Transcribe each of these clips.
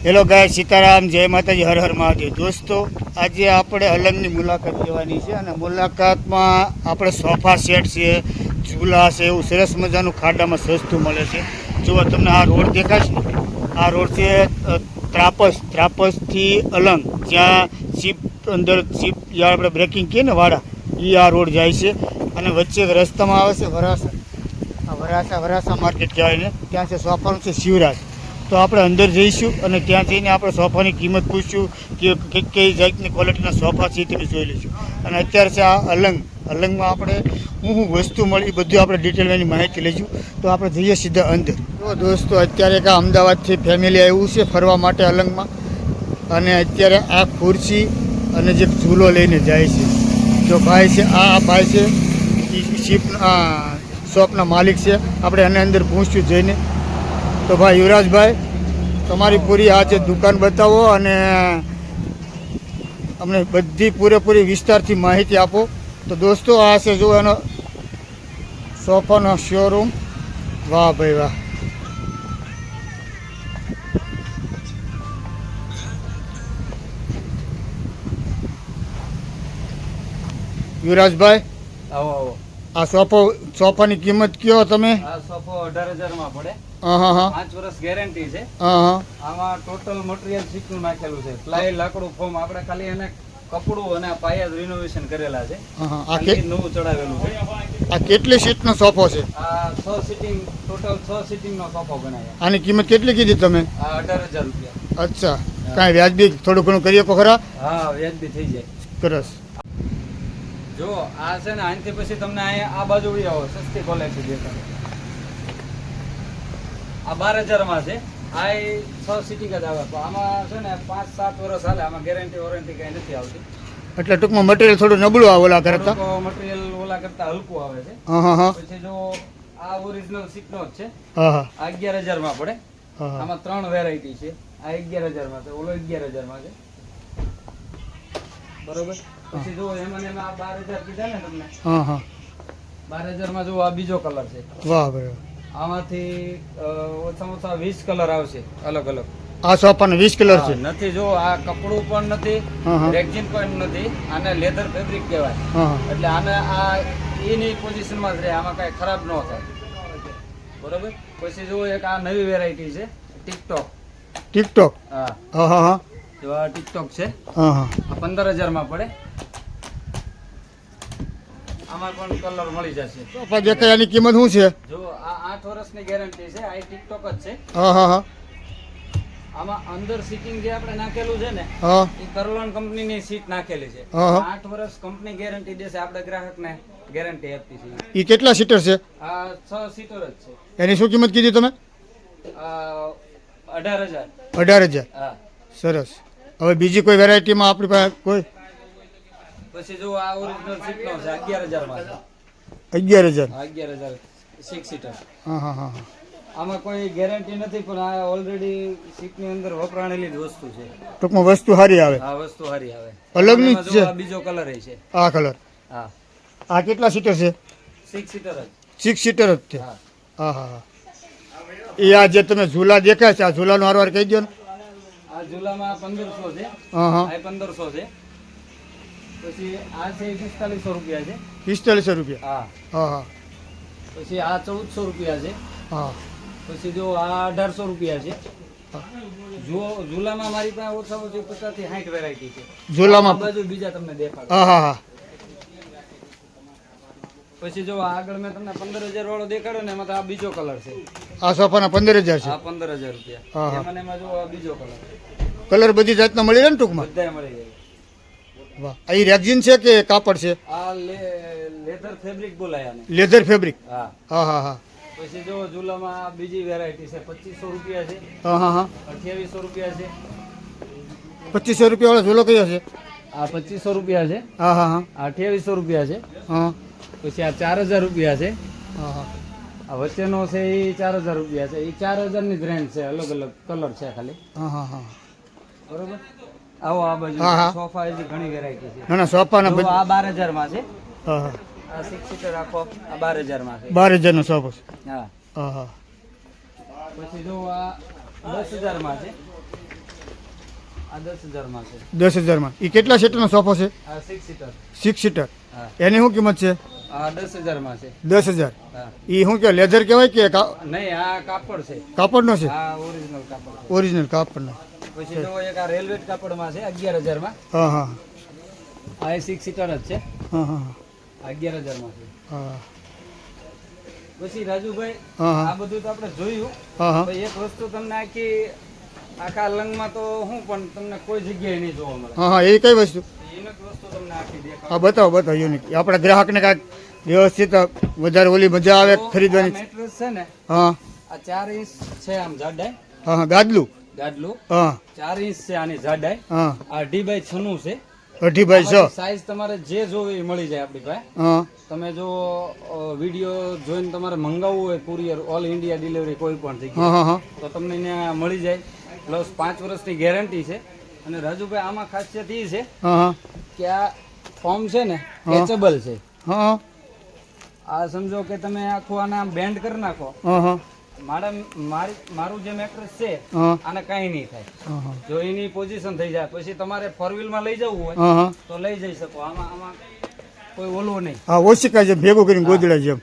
Hello ગાય સીતારામ, જય માતાજી, હર હર મહાદેવ. દોસ્તો, આજે આપણે અલંગની મુલાકાત લેવાની છે અને મુલાકાતમાં આપણે સોફા સેટ છે, ઝૂલા છે, એવું સરસ મજાનું ખાડામાં સસ્તું મળે છે. જુઓ, તમને આ રોડ દેખાય છે ને, આ રોડ છે ત્રાપસથી અલંગ, જ્યાં ચીપ અંદર ચીપ આપણે બ્રેકિંગ કહીએ ને વાડા, એ આ રોડ જાય છે. અને વચ્ચે એક રસ્તામાં આવે છે વરાસા માર્કેટ કહેવાય ને, ત્યાં છે સોફાનું છે શિવરાજ. તો આપણે અંદર જઈશું અને ત્યાં જઈને આપણે સોફાની કિંમત પૂછશું કે કઈ જાતની ક્વોલિટીના સોફા છે તે જોઈ લઈશું. અને અત્યારે છે આ અલંગમાં આપણે હું વસ્તુ મળી એ બધું આપણે ડિટેલમાં એની માહિતી લઈશું. તો આપણે જઈએ સીધા અંદર. તો દોસ્તો, અત્યારે એક અમદાવાદથી ફેમિલી આવ્યું છે ફરવા માટે અલંગમાં, અને અત્યારે આ ખુરશી અને જે ઝૂલો લઈને જાય છે. જો ભાઈ છે, આ ભાઈ છે એ શોપના માલિક છે. આપણે એને અંદર પૂછશું જઈને. તો ભાઈ યુવરાજભાઈ, તમારી પૂરી આ જે દુકાન બતાવો અને અમને બધી પૂરેપૂરી વિસ્તારથી માહિતી આપો. તો દોસ્તો, આ છે જો એનો સોફાનો શોરૂમ. વાહ ભાઈ વાહ. યુવરાજભાઈ, આવો આવો. આ સોફાની કિંમત કયો તમે? આ સોફો 18,000 માં પડે. હા 5 વર્ષ ગેરંટી છે. હા. આમાં ટોટલ મટીરીયલ શીકનું નાખેલું છે. પ્લાય, લાકડું, ફોમ. આપણે ખાલી એને કપડું અને પાયા જ રિનોવેશન કરેલા છે. નવું ચડાવેલું છે. આ કેટલી સીટનો સોફો છે? આ 6 સીટિંગ, ટોટલ 6 સીટિંગ નો સોફો બનાવ્યા. આની કિંમત કેટલી કીધી તમે? આ 18,000 રૂપિયા. અચ્છા, કાંઈ વ્યાજબી થોડું ઘણું કરીએ કો ખરા? હા, વ્યાજબી થઈ જાય. સરસ. જો આ છે ને, આનાથી પછી તમને અહીંયા આ બાજુ બી આવો, સસ્તી ક્વોલિટી દેખાડો. આ 12,000 માં છે. આ 6 સીટિંગ જ આવે. તો આમાં છે ને 5-7 વર્ષ હાલે. આમાં ગેરંટી વોરંટી કઈ નથી આવતી. એટલે ટૂંકમાં મટીરિયલ થોડું નબળું આવે ઓલા કરતા? મટીરિયલ ઓલા કરતા હલકું આવે છે. પછી જો આ ઓરિજિનલ સીટનો જ છે. આ 11,000 માં પડે. આમાં 3 વેરાયટી છે. આ 11,000 માં છે, ઓલો 11,000 માં છે. બરોબર. પછી જો એમાં આ 12,000 કીધા ને તમને. 12,000 માં જો આ બીજો કલર છે. વાહ ભાઈ. આમાંથી ઓછામાં ઓછા 20 કલર આવશે અલગ અલગ. આ સોફાના 20 કલર છે? નથી, જો આ કપડું પણ નથી, રેક્ઝિન પણ નથી. આને લેધર ફેબ્રિક કહેવાય. એટલે આને આ એની પોઝિશનમાં જ રહે, આમાં કાંઈ ખરાબ ન થાય. બરોબર. પછી જો એક આ નવી વેરાયટી છે, ટિકટોક. હા. જો આ ટિકટોક છે. આ 15,000 માં પડે. આમાં પણ કલર મળી જશે. સોફા દેખાય, એની કિંમત શું છે? જો આ 8 વર્ષની ગેરંટી છે. આ ટિકટોક જ છે. આમાં અંદર સીટિંગ જે આપણે નાખેલું છે ને, એ કરલોન કંપનીની સીટ નાખેલી છે. 8 વર્ષ કંપની ગેરંટી દેશે. આપણે ગ્રાહકને ગેરંટી આપી છે. એ કેટલા સીટર છે? આ 6 સીટર જ છે. એની શું કિંમત કીધી તમે? 18,000. 18,000. હા, સરસ. હવે બીજી કોઈ વેરાયટીમાં આપણી પાસે કોઈ? પછી જો આ ઓરિજિનલ સીટનો છે, 11,000 માં છે. 11,000? 11,000 6 સીટર. હા. આમાં કોઈ ગેરંટી નથી, પણ આ ઓલરેડી સીટની અંદર વપરાણેલી જ વસ્તુ છે. ટૂંકમાં વસ્તુ સારી આવે. આ વસ્તુ સારી આવે. અલગની જ છે. આ બીજો કલર છે. આ કલર. હા. આ કેટલા સીટર છે? 6 સીટર જ. 6 સીટર જ છે. હા. એ આ જે તમે ઝૂલા દેખાય છે, આ ઝૂલાનો હારવાર કહી દો ને. આ ઝૂલામાં 1,500 છે. આ 1,500 છે. પછી આ છે 4500 રૂપિયા છે. 4500 રૂપિયા? હા. પછી આ 1,400 રૂપિયા છે. હા. પછી જો આ 1,800 રૂપિયા છે. જો ઝૂલામાં મારી પાસે ઓછામાં ઓછી 50 થી 60 વેરાયટી છે. ઝૂલામાં બાજુ બીજા તમને દેખાડો. હા. પછી જો આગળ મેં તમને 15,000 વાળો દેખાડ્યો ને, એમાં તો આ બીજો કલર છે. આ સોફાના 15,000 છે? આ 15,000 રૂપિયા. એમાં જો આ બીજો કલર બધી જાતના મળી રહે ને ટૂંકમાં? બધા મળી જાય. વાહ. આ રેક્ઝિન છે કે કાપડ છે? આ લેધર ફેબ્રિક બોલાય આને. Leather fabric? હા. પછી જો ઝૂલામાં બીજી વેરાયટી છે. 2,500 રૂપિયા છે. 2,800 રૂપિયા છે. 2,500 રૂપિયા વાળો ઝૂલો કયો છે? આ 2,500 રૂપિયા છે. હા. 2,800 રૂપિયા છે. પછી આ 4,000 રૂપિયા છે. આ વચ્ચેનો છે એ 4,000 રૂપિયા છે. એ 4,000 ની જ રેન્જ છે. અલગ અલગ કલર છે ખાલી. બરોબર. આવો આ બાજુ સોફા એની ઘણી વેરાયટી છે. સોફાના આ 12,000 માં છે. આ 6 સીટર આખો આ 12,000 માં છે. 12,000 નો સોફો. હા. પછી જો આ 10,000 માં છે. આ 10,000 છે. 10,000 એ કેટલા સીટરનો સોફો છે? આ 6 સીટર. 6 સીટર. હા. એની શું કિંમત છે? આ 10,000 છે. 10,000. હા. એ શું કે લેધર કહેવાય કે નહીં, આ કાપડ છે. કાપડનો છે? આ ઓરિજિનલ કાપડ છે. ઓરિજિનલ કાપડનો. પછી જો એક આ રેલવેટ કાપડમાં છે 11,000. હા હા આ 6 સીટર જ છે. હા હા 11,000 છે. હા પછી રાજુભાઈ, હા આ બધું તો આપણે જોયું. હા હા પણ એક વસ્તુ તમને આખા અલંગમાં તો હું પણ તમને કોઈ જગ્યાએ નહીં જોવા મળે. હા હા એ કઈ વસ્તુ? યુનિક વસ્તુ તમને આખી દેખાય. હા બતાવો યુનિક. આપણા ગ્રાહકને કાંઈક વ્યવસ્થિત વધારે ઓલી મજા આવે ખરીદવાની. મેટ્રેસ છે ને, હા આ 4 ઇંચ છે આમ જાડાઈ. હા હા ગાદલું. ગાડલું હા 4 ઇંચ છે આની જાડાઈ. હા આ 2x6 છે. 2.5 સાઈઝ તમારે જે જોવે એ મળી જાય આપણી પાસે. હા તમે જો વિડીયો જોઈને તમારે મંગાવવું હોય કુરિયર ઓલ ઇન્ડિયા ડિલિવરી કોઈ પણ હા જગ્યાએ, હા હા તો તમને ત્યાં મળી જાય. પ્લસ 5 વર્ષની ગેરંટી છે. અને રાજુભાઈ આમાં ખાસિયત એ છે હા હા કે આ ફોર્મ છે ને કેચેબલ છે. હા આ સમજો કે તમે આખું આને બેન્ડ કરી નાખો. હા હા મારું જે મેટ્રેસ છે હા આને કાંઈ નહીં થાય. હા જો એની પોઝિશન થઈ જાય પછી તમારે 4 વ્હીલમાં લઈ જવું હોય હા તો લઈ જઈ શકો. આમાં કોઈ ઓલું નહીં. હા ઓછીકા જેમ ભેગું કરીને ગોદડા જેમ.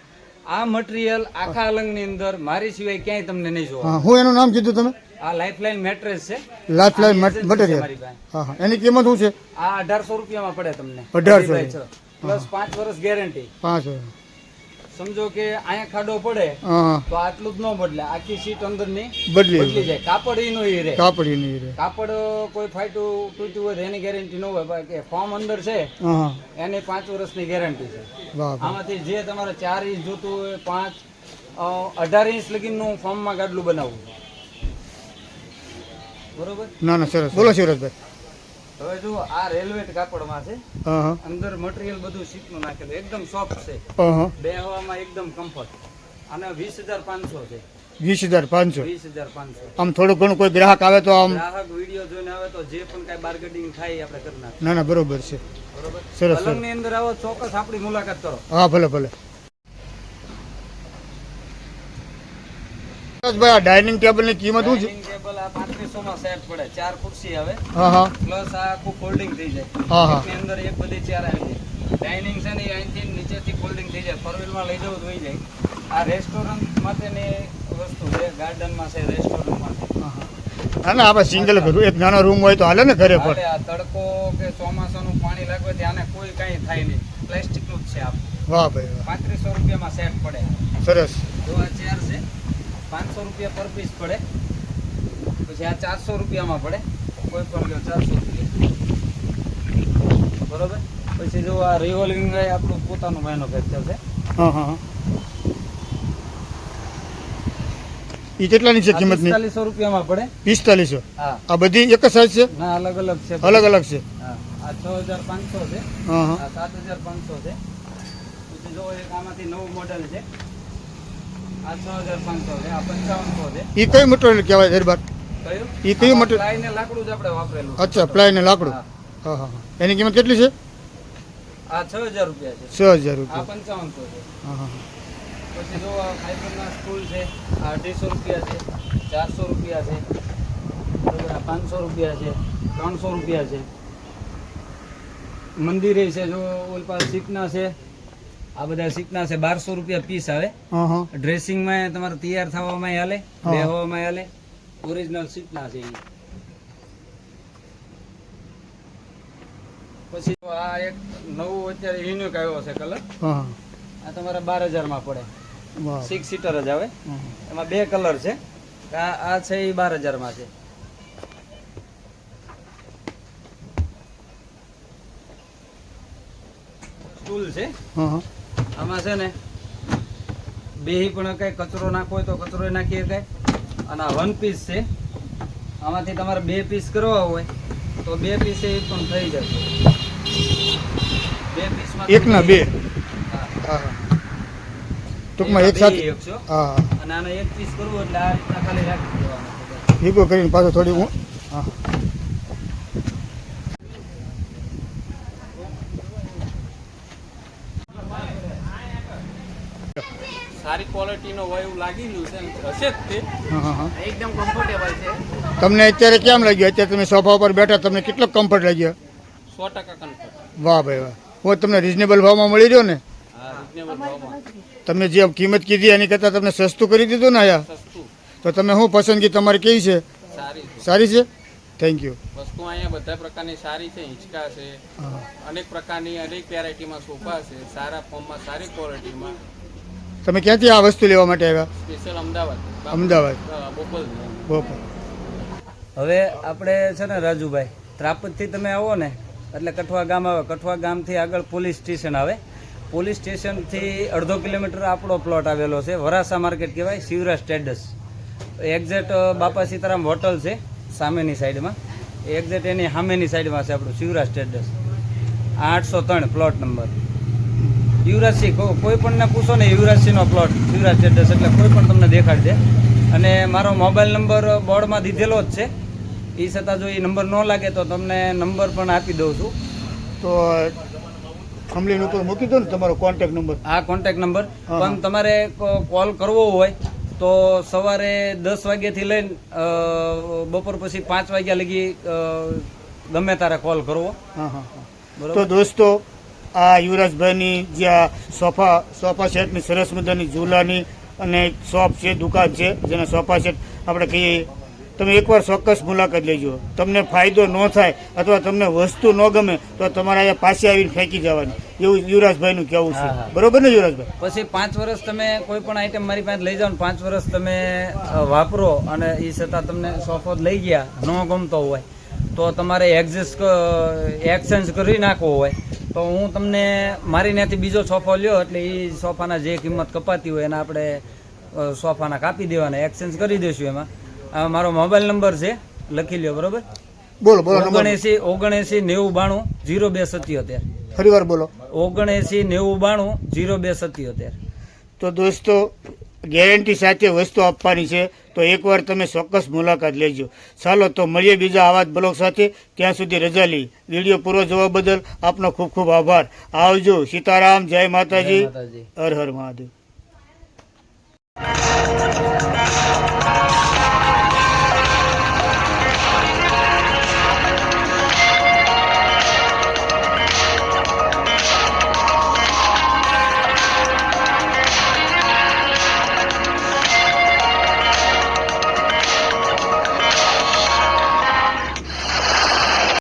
આ મટીરિયલ આખા અલંગની અંદર મારી સિવાય ક્યાંય તમને નહીં જોવા. હા હું એનું નામ કીધું તમે? આ લાઈફલાઈન મેટ્રેસ છે. લાઈફલાઈન આની agency છે મટીરિયલ. મારી પાસે. હા હા એની કિંમત શું છે? આ 1,800 રૂપિયામાં પડે તમને. 1,800. પ્લસ 5 વર્ષ ગેરંટી. 5. સમજો કે અહીંયા ખાડો પડે હા હા તો આટલું જ ન બદલે, આખી સીટ અંદરની બદલી બદલી જાય. કાપડ એનું એ રહે. કાપડી નહીં રે. કાપડ કોઈ ફાટ્યું તૂટ્યું હોય તો એની ગેરંટી ન હોય. બાકી ફોર્મ અંદર છે હા હા એની 5 વર્ષની ગેરંટી છે. વાહ વાહ. આમાંથી જે તમારે 4 ઇંચ જોતું હોય, 5, 18 ઇંચ લગીનું ફોર્મમાં ગાડલું બનાવવું. બરોબર. ના ના સરસ. બોલો શિવરાજભાઈ. હવે જો આ રેલવેટ કાપડમાં છે. હા હા અંદર મટીરિયલ બધું શીટનું નાખેલું, એકદમ સોફ્ટ છે. હા હા બે હવામાં એકદમ કમ્ફર્ટ. અને 20,500 છે. 20,500. 20,500. આમ થોડું ઘણું કોઈ ગ્રાહક આવે તો આમ. ગ્રાહક વિડીયો જોઈને આવે તો જે પણ કાંઈ બાર્ગેનિંગ થાય એ આપણે કરી નાખીએ. ના ના બરોબર છે. બરોબર. સરસ સરસ. અલંગની અંદર આવો ચોક્કસ આપણી મુલાકાત કરો. હા ભલે ભલે. ભાઈ આ ડાઇનિંગ ટેબલની કિંમત શું છે? ડાઇનિંગ ટેબલ આ 3500 માં સેટ પડે. 4 ખુરશી આવે હા હા પ્લસ આ આખું ફોલ્ડિંગ થઈ જાય. હા હા એની અંદર એક બધી ચેર આવી જાય. ડાઇનિંગ છે ને એ અહીંથી નીચેથી ફોલ્ડિંગ થઈ જાય. ફોર વ્હીલમાં લઈ જવું તો થઈ જાય. આ રેસ્ટોરન્ટ માટેની વસ્તુ છે. ગાર્ડનમાં છે, રેસ્ટોરન્ટમાં છે. ના ના આપણે સિંગલ કરું એક નાનો રૂમ હોય તો હાલે ને ઘરે પણ. હાલે. આ તડકો કે ચોમાસાનું પાણી લાગે ત્યાંને કોઈ કાંઈ થાય નહીં. પ્લાસ્ટિકનું જ છે આ. વાહ ભાઈ વાહ. 3500 રૂપિયામાં સેટ પડે. સરસ. જો આ ચેર છે 500 રૂપિયા પર પીસ પડે. પછી આ 400 રૂપિયામાં પડે. કોઈ પણ લ્યો 400 રૂપિયા. બરોબર. પછી જો આ રિવોલ્વિંગ આપણું પોતાનું મેન્યુફેક્ચર છે. હા હા હા એ કેટલાની છે કિંમતની? 4500 રૂપિયામાં પડે. 4500. હા. આ બધી એક જ સાઈઝ છે? ના, અલગ અલગ છે. અલગ અલગ છે. હા. આ 6500 છે. હા હા આ 7500 છે. પછી જો એક આમાંથી નવું મોડેલ છે. આ 6500 છે. આ 5500 છે. એ કયું મટીરિયલ કહેવાય દરબાર? કયું? એ કયું મટીરિયલ? પ્લાય ને લાકડું જ આપણે વાપરેલું. અચ્છા પ્લાય ને લાકડું. હા. હા હા હા એની કિંમત કેટલી છે? આ 6000 રૂપિયા છે. 6,000 આ રૂપિયા. 5500 છે. હા હા પછી જો આ ફાઈબરના સ્ટૂલ છે. આ 250 રૂપિયા છે. 400 રૂપિયા છે. બરોબર. આ 500 રૂપિયા છે. 300 રૂપિયા છે. મંદિરે છે જો ઓલ પાસે શીખના છે. આ બધા શીખના છે 1200 રૂપિયા પીસ આવે. હા હા ડ્રેસિંગમાં તમારે તૈયાર થવામાં હાલે, હા. બેહવામાં હાલે. ઓરિજિનલ શીખના છે ઈ. પછી આ એક નવું અત્યારે યુનિક આવ્યો છે કલર. હા હા આ તમારે 12,000 માં પડે. વાહ. 6 સીટર જ આવે. હા. એમાં 2 કલર છે. આ છે એ 12,000 માં છે. સ્ટૂલ છે. હા હા આમાં છે ને બેહી પણ કઈ કચરો નાખવો હોય તો કચરો નાખી શકાય. અને આ 1 પીસ છે. આમાંથી તમારે 2 પીસ કરવા હોય તો 2 પીસ એ પણ થઈ જશે. 2 પીસમાં એકના 2. હા. હા હા ટૂંકમાં એક સાથે. હા હા અને આને 1 પીસ કરવું એટલે આ રીતના ખાલી રાખી દેવાનું. ભેગો કરીને પાછો થોડી હું. હા સારી ક્વોલિટીનો હોય એવું લાગી રહ્યું છે અને હશે જ તે હા હા હા એકદમ કમ્ફર્ટેબલ છે. તમને અત્યારે કેમ લાગ્યું? અત્યારે તમે સોફા ઉપર બેઠા, તમને કેટલો કમ્ફર્ટ લાગ્યો? 100% કમ્ફર્ટ. વાહ ભાઈ વાહ. હું તમને રિઝનેબલ ભાવમાં મળી રહ્યો ને? હા, રિઝનેબલ ભાવમાં. તમે જે કિંમત કીધી એની કરતાં તમને સસ્તું કરી દીધું ને આયા? સસ્તું. તો તમે શું પસંદગી તમારી કેવી છે? સારી છે. સારી છે? Thank you. વસ્તુ અહીંયા બધા પ્રકારની સારી છે. હિંચકા છે, અનેક પ્રકારની અનેક વેરાયટીમાં સોફા છે, સારા ફોર્મમાં, સારી ક્વોલિટીમાં. તમે ક્યાંથી આ વસ્તુ લેવા માટે આવ્યા? સ્પેશિયલ અમદાવાદ. અમદાવાદ. બોપલ. બપોર. હવે આપણે છે ને રાજુભાઈ, ત્રાપતથી તમે આવો ને એટલે કઠવા ગામ આવે. કઠવા ગામથી આગળ પોલીસ સ્ટેશન આવે. પોલીસ સ્ટેશનથી અડધો કિલોમીટર આપણો પ્લોટ આવેલો છે. વરાસા માર્કેટ કહેવાય, શિવરાજ ટ્રેડર્સ. એક્ઝેક્ટ બાપા સીતારામ હોટલ છે સામેની સાઈડમાં. એક્ઝેક્ટ એની સામેની સાઈડમાં છે આપણું Shivraj traders. 803 plot number. Yuvrajsinh કોઈ પણને પૂછો ને, યુવરાજસિંહનો પ્લોટ શિવરાજ ટ્રેડર્સ એટલે કોઈ પણ તમને દેખાડી દે. અને મારો મોબાઈલ નંબર બોર્ડમાં દીધેલો જ છે. એ છતાં જો એ નંબર ન લાગે તો તમને નંબર પણ આપી દઉં છું. તો થંબનેલ ઉપર મૂકી દો ને તમારો કોન્ટેક્ટ નંબર. આ કોન્ટેક્ટ નંબર. હા. પણ તમારે કોલ કરવો હોય તો સવારે 10 વાગ્યાથી લઈને બપોર પછી 5 વાગ્યા લગી ગમે તારે કોલ કરવો. હા હા હા. બરોબર. તો દોસ્તો, આ યુવરાજભાઈની જે આ સોફા સેટની સરસ મજાની ઝૂલાની અને શોપ છે, દુકાન છે, જેને સોફા સેટ આપણે કહીએ. તમે એકવાર ચોક્કસ મુલાકાત લેજો. તમને ફાયદો ન થાય અથવા તમને વસ્તુ ન ગમે તો તમારે અહીંયા પાછી આવીને ફેંકી જવાની, એવું યુવરાજભાઈનું કહેવું છે. હા, હા. બરોબર ને યુવરાજભાઈ? પછી 5 વર્ષ તમે કોઈ પણ આઈટમ મારી પાસે લઈ જાઓ ને 5 વર્ષ તમે વાપરો અને એ છતાં તમને સોફો લઈ ગયા ન ગમતો હોય તો તમારે એક્સચેન્જ કરી નાખવો હોય તો હું તમને મારી ત્યાંથી બીજો સોફો લ્યો એટલે એ સોફાના જે કિંમત કપાતી હોય એના આપણે સોફાના કાપી દેવાના, એક્સચેન્જ કરી દઈશું એમાં. આ મારો મોબાઈલ નંબર છે, લખી લ્યો. બરોબર? બોલો બોલો નંબર. 79 ફરીવાર બોલો. 79 તો દોસ્તો, ગેરંટી સાથે વસ્તુ આપવાની છે, તો એકવાર તમે ચોક્કસ મુલાકાત લેજો. ચાલો તો મળીએ બીજા આવા જ બ્લોગ સાથે. ત્યાં સુધી રજા લઈ. વિડીયો પૂરો જોવા બદલ આપનો ખૂબ ખૂબ આભાર. આવજો. સીતારામ. જય માતાજી. હર હર મહાદેવ.